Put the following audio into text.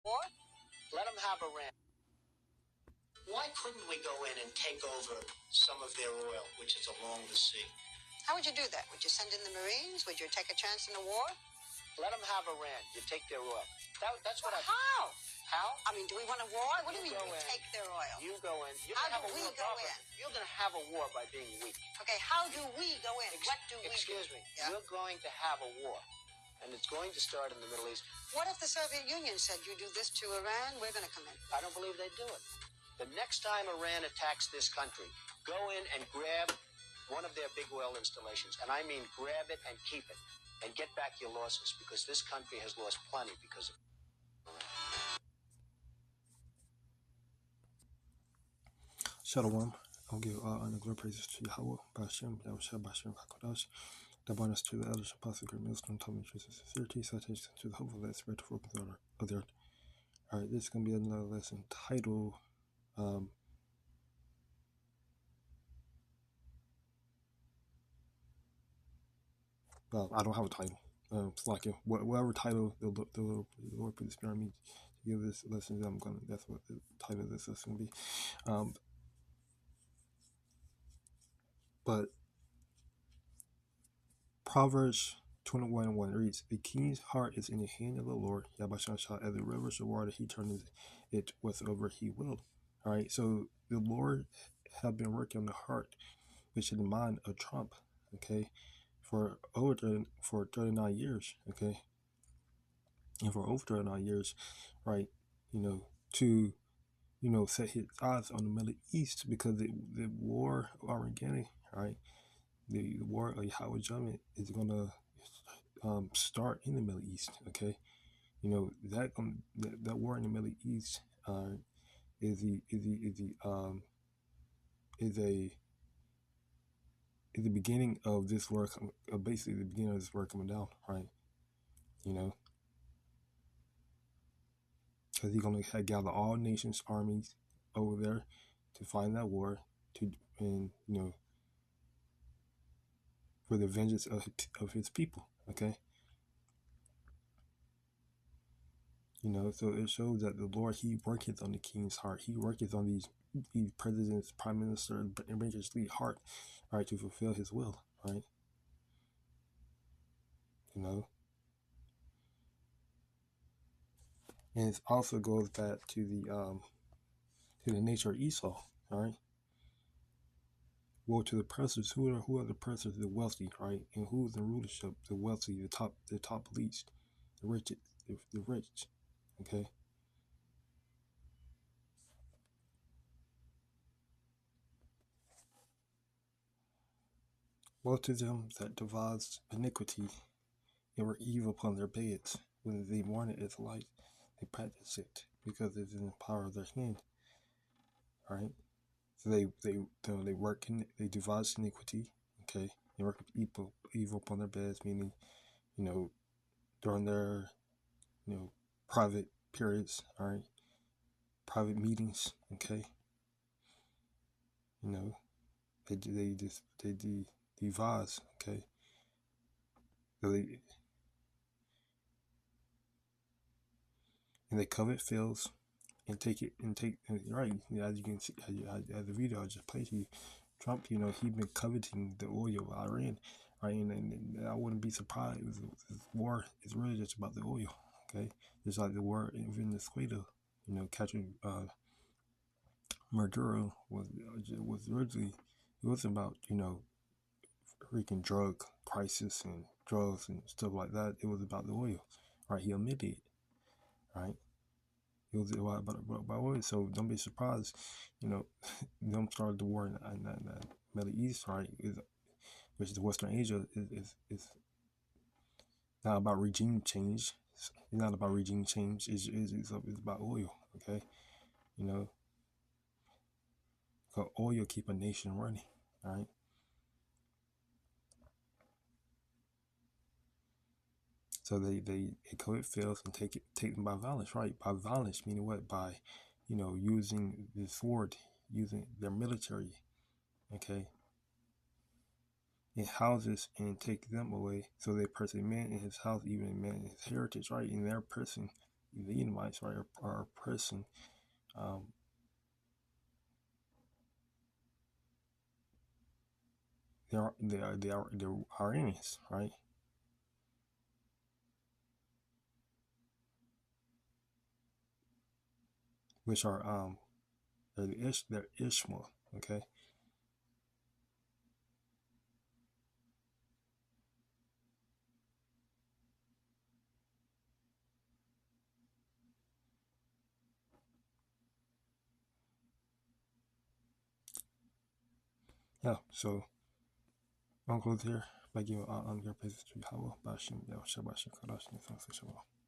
war? Let them have Iran. Why couldn't we go in and take over some of their oil, which is along the sea? How would you do that? Would you send in the Marines? Would you take a chance in a war? Let them have Iran. You take their oil. That's what How? How? I mean, do we want a war? What do you mean we take their oil? You go in. How do we go in? You're going to have a war by being weak. Okay, how do we go in? What do we do? Excuse me. Yeah. You're going to have a war. And it's going to start in the Middle East. What if the Soviet Union said, you do this to Iran, we're going to come in? I don't believe they'd do it. The next time Iran attacks this country, go in and grab one of their big oil installations. And I mean grab it and keep it. And get back your losses, because this country has lost plenty because of Iran. Shalom. I'll give honor and glory praises to Yahweh, Bashem, Yahushua, Bashem, HaKadosh, the bonus to the elders, apostles, great millstone, Tommy, truth, and sincerity, citation to the hope of that spread to forth of the earth. All right, this is going to be another lesson titled, well, I don't have a title. It's like whatever title the Lord put the Spirit on me to give this lesson, that's what the title of this lesson will be. But Proverbs 21:1 reads, the king's heart is in the hand of the Lord, Yabashasha, as the rivers of water, he turneth it whatsoever he will. All right, so the Lord have been working on the heart, which is the mind of Trump, okay, for 39 years, okay, and for over 39 years, right, to set his eyes on the Middle East, because the war of Armageddon, right, the war of Yahweh Judgment is gonna start in the Middle East, okay. That war in the Middle East is the beginning of this war, basically the beginning of this war coming down, right? Because he's gonna gather all nations' armies over there to find that war, for the vengeance of his people, okay. So it shows that the Lord, he worketh on the king's heart. He worketh on these presidents, prime minister, and Rangers' lead heart, right, to fulfill his will, right? And it also goes back to the nature of Esau, all right? Woe to the oppressors. Who are the oppressors? The wealthy, right? And who is the rulership? The wealthy, the top least, the rich, okay? Woe to them that devised iniquity and were evil upon their beds. When they wanted its light, they practice it, because it is in the power of their hand. All right. So they work they devise iniquity. Okay. They work evil upon their beds, meaning, during their, private periods. All right. Private meetings. Okay. They devise. Okay. So they covet fields and take right. As you can see, as the video I just played to you, Trump, he been coveting the oil of Iran, right? And I wouldn't be surprised if this war is really just about the oil, okay? Just like the war in Venezuela, catching Maduro was originally, it wasn't about, freaking drug crisis and drugs and stuff like that. It was about the oil, right? He admitted it, right? It was about oil, so don't be surprised, them started the war in the Middle East, right? Which is Western Asia, is not about regime change. It's not about regime change. It's about oil, okay? Because oil keep a nation running, all right? So they covet fields and take them by violence, right? By violence, meaning what? By, using the sword, using their military, okay? In houses, and take them away. So they person, man in his house, even a man in his heritage, right? In their person, the Edomites, right, are oppressing the Iranians, right? Which are they're Ishmael, okay? Yeah, so I'll close here by giving your praises to Yahweh, Bashim, Yahweh, Shabbat, Shekarash, and Shabbat.